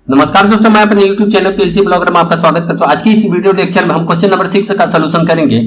नमस्कार दोस्तों, मैं अपने YouTube चैनल पीएलसी ब्लॉगर में आपका स्वागत करता हूं। आज की इस वीडियो लेक्चर में हम क्वेश्चन नंबर 6 का सलूशन करेंगे।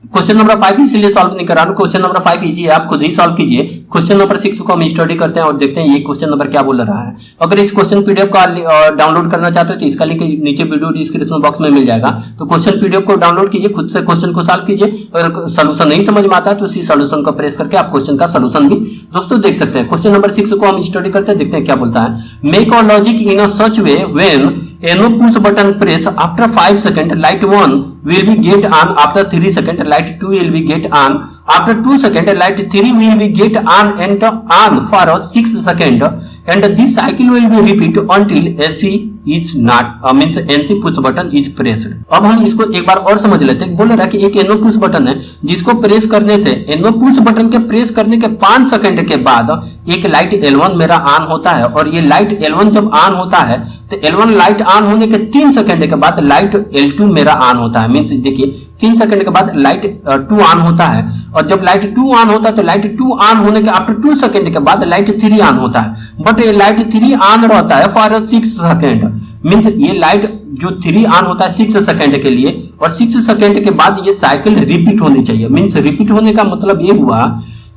क्वेश्चन नंबर 5 इसलिए सॉल्व नहीं कर रहा हूं, क्वेश्चन नंबर 5 इजी है, आप खुद ही सॉल्व कीजिए। क्वेश्चन नंबर 6 को हम स्टडी करते हैं और देखते हैं ये क्वेश्चन नंबर क्या बोल रहा है। अगर इस क्वेश्चन पीडीएफ का डाउनलोड करना चाहते हो तो इसका लिंक नीचे वीडियो डिस्क्रिप्शन बॉक्स में मिल जाएगा। तो क्वेश्चन पीडीएफ को डाउनलोड कीजिए, खुद से क्वेश्चन को सॉल्व कीजिए। अगर सॉल्यूशन नहीं समझ में आता तो उसी सॉल्यूशन को प्रेस करके आप क्वेश्चन का सॉल्यूशन भी दोस्तों देख सकते हैं। क्वेश्चन नंबर 6 को हम स्टडी करते हैं, देखते हैं क्या बोलता है। Make a logic in a such way when no push button press after 5 seconds light 1 will be get on, after 3 seconds light 2 will be get on, after 2 seconds light 3 will be get on and on for 6 seconds and this cycle will be repeat until NC is not means NC push button is pressed। अब हम इसको एक बार और समझ लेते हैं। बोल रहा है कि एक NO पुश बटन है जिसको प्रेस करने से NO पुश बटन के प्रेस करने के 5 सेकंड के बाद एक लाइट L1 मेरा ऑन होता है और ये लाइट L1 जब ऑन होता है तो L1 लाइट ऑन होने के 3 सेकंड के बाद लाइट L2 मेरा ऑन होता है। मींस देखिए 3 सेकंड के बाद लाइट 2 ऑन होता है और जब लाइट 2 ऑन होता है तो लाइट 2 ऑन होने के आफ्टर 2 सेकंड के बाद लाइट 3 ऑन होता है। बट ये लाइट 3 ऑन रहता है फॉर 6 सेकंड। मींस ये लाइट जो 3 ऑन होता है 6 सेकंड के लिए और 6 सेकंड के बाद ये साइकिल रिपीट होनी चाहिए। मींस रिपीट होने का मतलब ये हुआ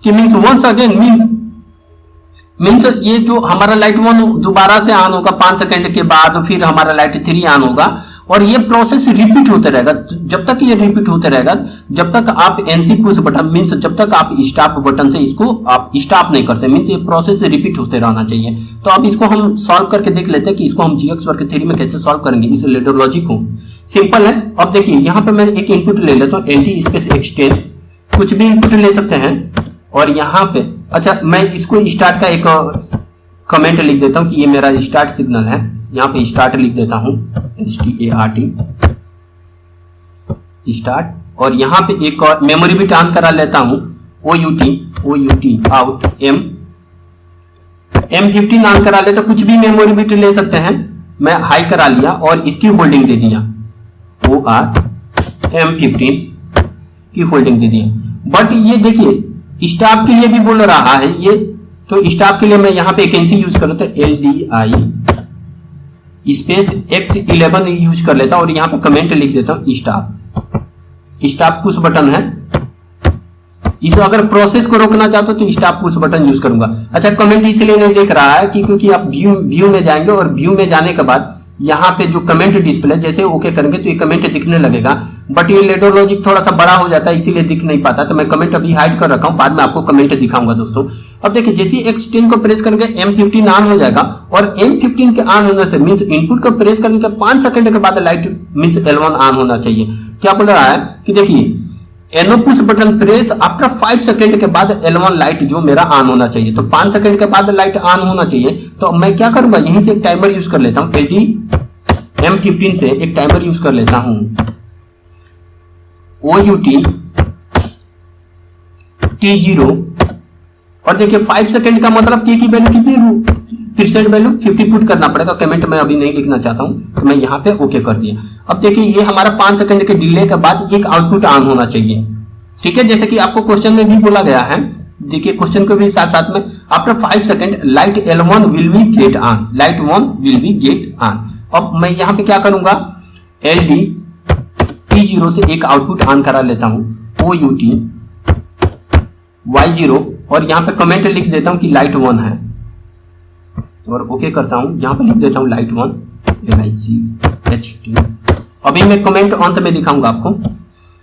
कि मींस वंस अगेन मींस ये जो हमारा लाइट 1 दोबारा से ऑन होगा 5 सेकंड के बाद, फिर हमारा लाइट 3 ऑन होगा और ये प्रोसेस रिपीट होते रहेगा। जब तक ये रिपीट होते रहेगा, जब तक आप एनसी पुश बटन मींस जब तक आप स्टॉप बटन से इसको आप स्टॉप नहीं करते, मींस ये प्रोसेस रिपीट होते रहना चाहिए। तो अब इसको हम सॉल्व करके देख लेते हैं कि इसको हम जीएक्स वर्ग थ्योरी में कैसे सॉल्व करेंगे इस लेडर लॉजिक को। सिंपल है। अब देखिए यहाँ पे मैं एक इनपुट ले लेता हूँ, एलटी स्पेस एक्सटेंड, कुछ भी इनपुट ले सकते हैं और यहाँ पे अच्छा मैं इसको स्टार्ट का एक कमेंट लिख देता हूँ कि ये मेरा स्टार्ट सिग्नल है। यहाँ पे स्टार्ट लिख देता हूँ START स्टार्ट, और यहाँ पे एक मेमोरी बिट ऑन करा लेता हूँ OUT आउट M15 ऑन करा लेता। कुछ भी मेमोरी बिट ले सकते हैं, मैं हाई करा लिया और इसकी होल्डिंग दे दिया OR M15 की होल्डिंग दे दिया। बट ये देखिए स्टॉप के लिए भी बोल रहा है ये, तो स्टॉप के लिए मैं यहाँ पे वैकेंसी यूज कर लेता हूँ LDI स्पेस X11 यूज कर लेता हूं और यहाँ पे कमेंट लिख देता हूं स्टॉप पुश बटन है। इसे अगर प्रोसेस को रोकना चाहते हो तो स्टॉप पुश बटन यूज करूंगा। अच्छा कमेंट इसलिए नहीं देख रहा है कि क्योंकि आप व्यू में जाएंगे और व्यू में जाने के बाद यहाँ पे जो कमेंट डिस्प्ले जैसे ओके करेंगे तो ये कमेंट दिखने लगेगा, बट ये लेडर लॉजिक थोड़ा सा बड़ा हो जाता है इसीलिए दिख नहीं पाता। तो मैं कमेंट अभी हाइड कर रखा हूं, बाद में आपको कमेंट दिखाऊंगा दोस्तों। अब देखिए जैसे X10 को प्रेस करेंगे M15 ऑन हो जाएगा और M15 के ऑन होने से मींस इनपुट को प्रेस करने के 5 सेकंड के बाद लाइट मींस L1 ऑन होना चाहिए। क्या बोल रहा है कि देखिए NO push button press after 5 second के बाद L1 लाइट जो मेरा ऑन होना चाहिए, तो 5 सेकंड के बाद लाइट ऑन होना चाहिए। तो मैं क्या करूंगा, यहीं से एक टाइमर यूज कर लेता हूं, LT M15 से एक टाइमर यूज कर लेता हूं OUT T0 और देखिए 5 सेकंड का मतलब के की वैल्यू कितनी परसेंट वैल्यू 50 पुट करना पड़ेगा। कमेंट मैं अभी नहीं लिखना चाहता हूं तो मैं यहां पे ओके कर दिया। अब देखिए ये हमारा 5 सेकंड के डिले के बाद एक आउटपुट ऑन होना चाहिए, ठीक है, जैसे कि आपको क्वेश्चन में भी बोला गया है। देखिए क्वेश्चन को भी साथ साथ में after 5 second light L1 will be get on, light 1 will be get on. अब मैं यहां पे क्या करूंगा, LD T0 से एक आउटपुट ऑन करा लेता हूं OUT Y0 और यहां पे कमेंट लिख देता हूं कि लाइट 1 है और ओके करता हूं। यहां पे लिख देता हूं लाइट 1 LIGHT। अभी मैं कमेंट अंत में दिखाऊंगा आपको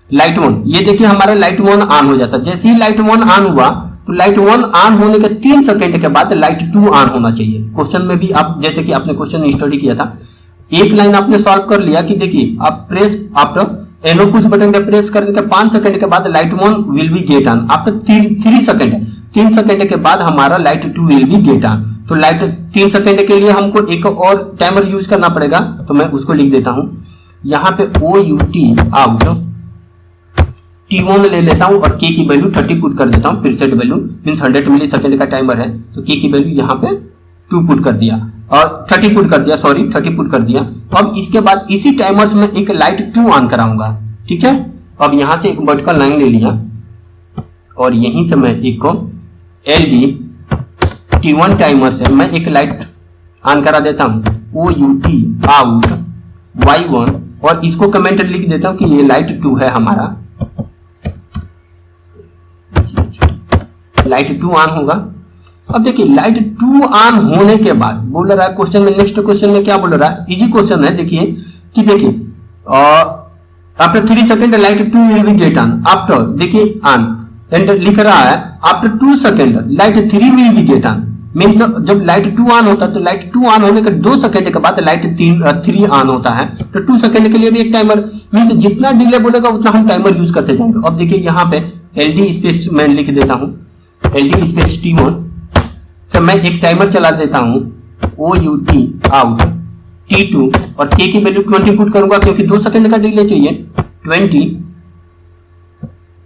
लाइट 1। ये देखिए हमारा लाइट 1 ऑन हो जाता है। जैसे ही लाइट 1 ऑन हुआ तो लाइट 1 ऑन होने के 3 सेकंड के बाद लाइट 2 ऑन होना चाहिए। क्वेश्चन में भी आप जैसे कि आपने क्वेश्चन स्टडी किया था, एक लाइन आपने सॉल्व कर लिया कि देखिए आप press after NO push button के प्रेस करने के 5 सेकंड के बाद light 1 will be get on, after 3 second के बाद हमारा light 2 will be get on. तो लाइट 3 सेकंड के लिए हमको एक और टाइमर यूज करना पड़ेगा, तो मैं उसको लिख देता हूं यहां पे OUT आउट T1 ले लेता हूं और K की वैल्यू 30 पुट कर देता हूं। परसेंट वैल्यू मींस 100 मिली सेकंड का टाइमर है तो K की वैल्यू यहां पे 2 पुट कर दिया और 30 पुट कर दिया, सॉरी 30 पुट कर दिया। अब इसके बाद इसी टाइमर में एक लाइट 2 ऑन कराऊंगा, ठीक है। अब यहां से एक वर्टिकल लाइन ले लिया और यहीं से मैं एक LD T1 टाइमर से मैं एक लाइट ऑन करा देता हूं OUT आउट Y1 और इसको कमेंट लिख देता हूं कि ये लाइट 2 है हमारा, लाइट 2 ऑन होगा। अब देखिए लाइट 2 ऑन होने के बाद बोल रहा है क्वेश्चन में, नेक्स्ट क्वेश्चन में क्या बोल रहा है, इजी क्वेश्चन है। देखिए कि देखिए after 3 second light 2 will be get on, after देखिए ऑन एंड लिख रहा है after 2 second light 3 will be get on, means जब लाइट 2 ऑन होता है तो लाइट 2 ऑन होने के 2 सेकंड के बाद लाइट 3 ऑन होता है, तो 2 सेकंड के लिए भी एक टाइमर, मीन्स जितना डिले बोलेगा उतना हम टाइमर यूज करते जाएंगे। अब देखिए यहाँ पे LD स्पेस मैं लिख देता हूँ, LD स्पेस T1 से मैं एक टाइमर चला देता हूँ OUT आउट T2 और K की वैल्यू 20 पुट करूंगा क्योंकि 2 सेकंड का डिले चाहिए 20,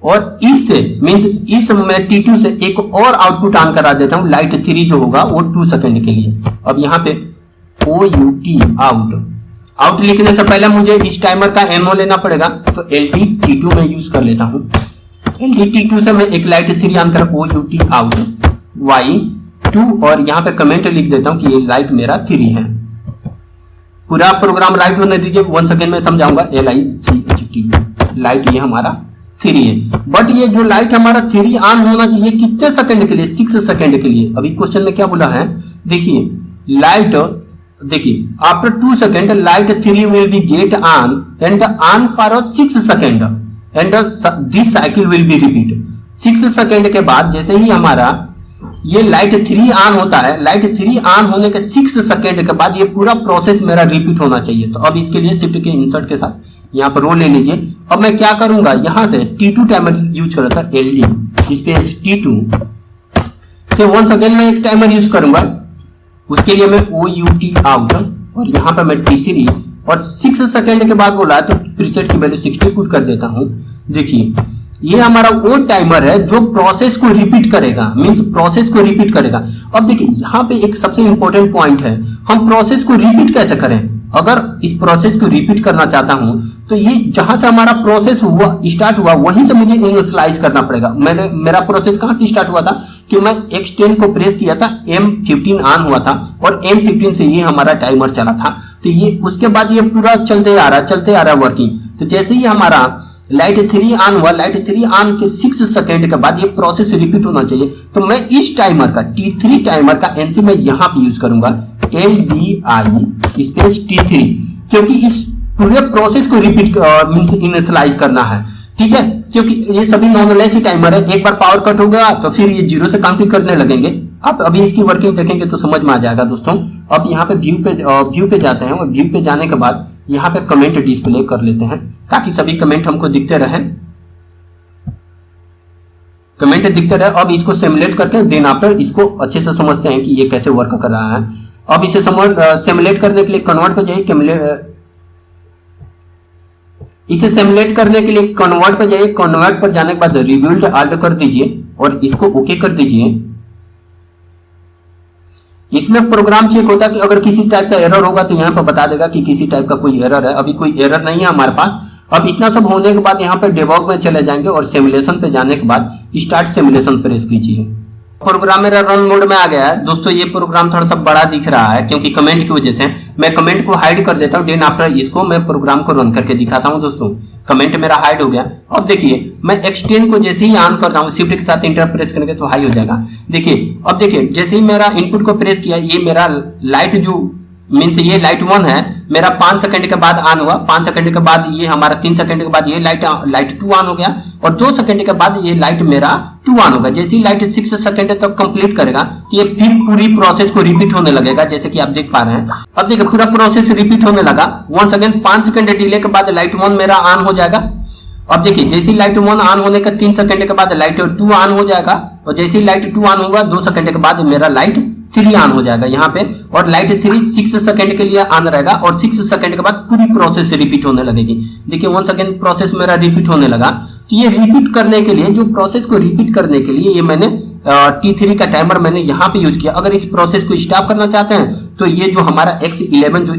और इससे मीन्स इस मैं T2 से एक और आउटपुट ऑन करा देता हूं लाइट 3 जो होगा वो 2 सेकंड के लिए। अब यहाँ पे OUT आउट लिखने से पहले मुझे इस टाइमर का MO लेना पड़ेगा, तो LD T2 में यूज कर लेता हूं। LD T2 से मैं एक लाइट 3 ऑन कर OUT आउट Y2 और यहाँ पे कमेंट लिख देता हूं कि ये लाइट मेरा 3 है। पूरा प्रोग्राम राइट होने दीजिए, 1 सेकंड में समझाऊंगा। LIGHT लाइट ये हमारा 3 है, बट ये जो लाइट हमारा 3 ऑन होना चाहिए कितने सेकंड के लिए, 6 सेकंड के लिए। अभी क्वेश्चन में क्या बोला है, देखिए लाइट, देखिए after 2 second light 3 will be get on and on for 6 second and this cycle will be repeat. 6 second के बाद जैसे ही हमारा ये लाइट 3 ऑन होता है, लाइट 3 ऑन होने के 6 सेकंड के बाद ये पूरा प्रोसेस मेरा रिपीट होना चाहिए। तो अब इसके लिए शिफ्ट के इंसर्ट के साथ यहाँ पर रो ले लीजिए। अब मैं क्या करूंगा, यहां से T2 टाइमर यूज कर रहा था, LD स्पेस T2 से 1 सेकेंड में एक टाइमर यूज करूंगा, उसके लिए मैं OUT आउट और यहाँ पे मैं T3 और 6 सेकेंड के बाद बोला तो प्रीसेट की वैल्यू 60 पुट कर देता हूं। देखिए ये हमारा वो टाइमर है जो प्रोसेस को रिपीट करेगा, मींस प्रोसेस को रिपीट करेगा। अब देखिए यहाँ पे एक सबसे इंपॉर्टेंट पॉइंट है, हम प्रोसेस को रिपीट कैसे करें। अगर इस प्रोसेस को रिपीट करना चाहता हूं तो ये जहां से हमारा प्रोसेस हुआ स्टार्ट हुआ वहीं से मुझे इनिशियलाइज करना पड़ेगा। मेरा प्रोसेस कहां से स्टार्ट हुआ था कि मैं X10 को प्रेस किया था, M15 ऑन हुआ था और M15 से ये हमारा टाइमर चला था। तो ये उसके बाद ये पूरा चलते आ रहा है वर्किंग। तो जैसे ही हमारा लाइट 3 ऑन हुआ, लाइट 3 ऑन के 6 सेकंड के बाद ये प्रोसेस रिपीट होना चाहिए। तो मैं इस टाइमर का T3 टाइमर का NC में यहां पे यूज करूंगा, LDI स्पेस T3, क्योंकि इस पूरे प्रोसेस को रिपीट मींस इनिशियलाइज करना है। ठीक है, क्योंकि ये सभी नॉन टाइमर है, एक बार पावर कट हो गया तो फिर ये 0 से काउंटिंग करने लगेंगे। आप अभी इसकी वर्किंग देखेंगे तो समझ में आ जाएगा दोस्तों। अब यहाँ पे व्यू पे जाते हैं और व्यू पे जाने के बाद यहाँ पे कमेंट डिस्प्ले कर लेते हैं ताकि सभी कमेंट हमको दिखते रहे, कमेंट दिखते रहे। अब इसको सिमुलेट करके देन आफ्टर इसको अच्छे से समझते हैं कि ये कैसे वर्क कर रहा है। अब इसे सिमुलेट करने के लिए कन्वर्ट पे जाइए, इसे सिमुलेट करने के लिए कन्वर्ट पे जाइए, कन्वर्ट पर जाने के बाद रिबिल्ड आल्ट कर दीजिए और इसको ओके कर दीजिए। इसमें प्रोग्राम चेक होता है कि अगर किसी टाइप का एरर होगा तो यहाँ पर बता देगा कि किसी टाइप का कोई एरर है। अभी कोई एरर नहीं है हमारे पास। अब इतना सब होने के बाद यहाँ पे डेबॉग में चले जाएंगे और सिमुलेशन पे जाने के बाद स्टार्ट सिमुलेशन प्रेस कीजिए। प्रोग्राम मेरा रन मोड में आ गया है दोस्तों। ये प्रोग्राम थोड़ा सा बड़ा दिख रहा है क्योंकि कमेंट की वजह से। मैं कमेंट को हाइड कर देता हूँ, देन आफ्टर इसको मैं प्रोग्राम को रन करके दिखाता हूँ दोस्तों। कमेंट मेरा हाइड हो गया। अब देखिए मैं X10 को जैसे ही ऑन करता हूँ, शिफ्ट के साथ इंटर प्रेस करेंगे तो हाई हो जाएगा। देखिए अब देखिए जैसे ही मेरा इनपुट को प्रेस किया, ये मेरा लाइट जो मीन्स ये लाइट 1 है मेरा 5 सेकंड के बाद ऑन हुआ। 5 सेकंड के बाद ये हमारा 3 सेकंड के बाद ये लाइट 2 ऑन हो गया और 2 सेकंड के बाद ये लाइट मेरा 2 ऑन होगा। जैसे ही लाइट 6 सेकंड तक कंप्लीट करेगा तो ये फिर पूरी प्रोसेस को रिपीट होने लगेगा, जैसे कि आप देख पा रहे हैं। अब देखिए पूरा प्रोसेस रिपीट होने लगा। 1 सेकंड 5 सेकंड डिले के बाद लाइट 1 मेरा ऑन हो जाएगा। अब देखिए जैसे ही लाइट 1 ऑन होने का 3 सेकंड के बाद लाइट 2 ऑन हो जाएगा और जैसे ही लाइट 2 ऑन होगा 2 सेकंड के बाद मेरा लाइट 3 ऑन हो जाएगा यहाँ पे, और लाइट 3 6 सेकंड के लिए ऑन रहेगा और 6 सेकंड के बाद पूरी प्रोसेस रिपीट होने लगेगी। देखिए 1 सेकंड प्रोसेस मेरा रिपीट होने लगा। तो ये रिपीट करने के लिए, जो प्रोसेस को रिपीट करने के लिए ये मैंने T3 का टाइमर मैंने यहाँ पे यूज किया। अगर इस प्रोसेस को स्टॉप करना चाहते हैं तो ये जो हमारा X11 जो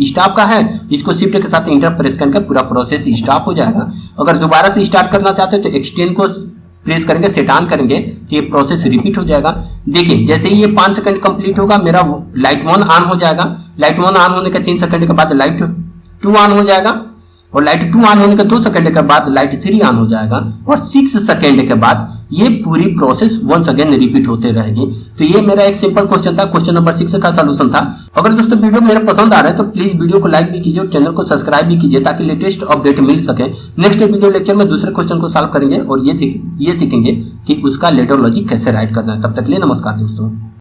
स्टॉप का है, इसको शिफ्ट के साथ इंटर प्रेस करके पूरा प्रोसेस स्टॉप हो जाएगा। अगर दोबारा से स्टार्ट करना चाहते हैं तो X10 को प्रेस करेंगे, सेट ऑन करेंगे तो ये प्रोसेस रिपीट हो जाएगा। देखिए जैसे ही ये 5 सेकंड कंप्लीट होगा मेरा लाइट 1 ऑन हो जाएगा। लाइट 1 ऑन होने के 3 सेकंड के बाद लाइट 2 ऑन हो जाएगा और लाइट 2 ऑन होने के 2 सेकंड के बाद लाइट 3 ऑन हो जाएगा और 6 सेकंड के बाद ये पूरी प्रोसेस वंस अगेन रिपीट होते रहेगी। तो ये मेरा एक सिंपल क्वेश्चन था, क्वेश्चन नंबर 6 का सॉल्यूशन था। अगर दोस्तों वीडियो मेरे पसंद आ रहा है तो प्लीज वीडियो को लाइक भी कीजिए और चैनल को सब्सक्राइब भी कीजिए ताकि लेटेस्ट अपडेट मिल सके। नेक्स्ट वीडियो लेक्चर में दूसरे क्वेश्चन को सॉल्व करेंगे और ये सीखेंगे कि उसका लेटर लॉजिक कैसे राइट करना है। तब तक के लिए नमस्कार दोस्तों।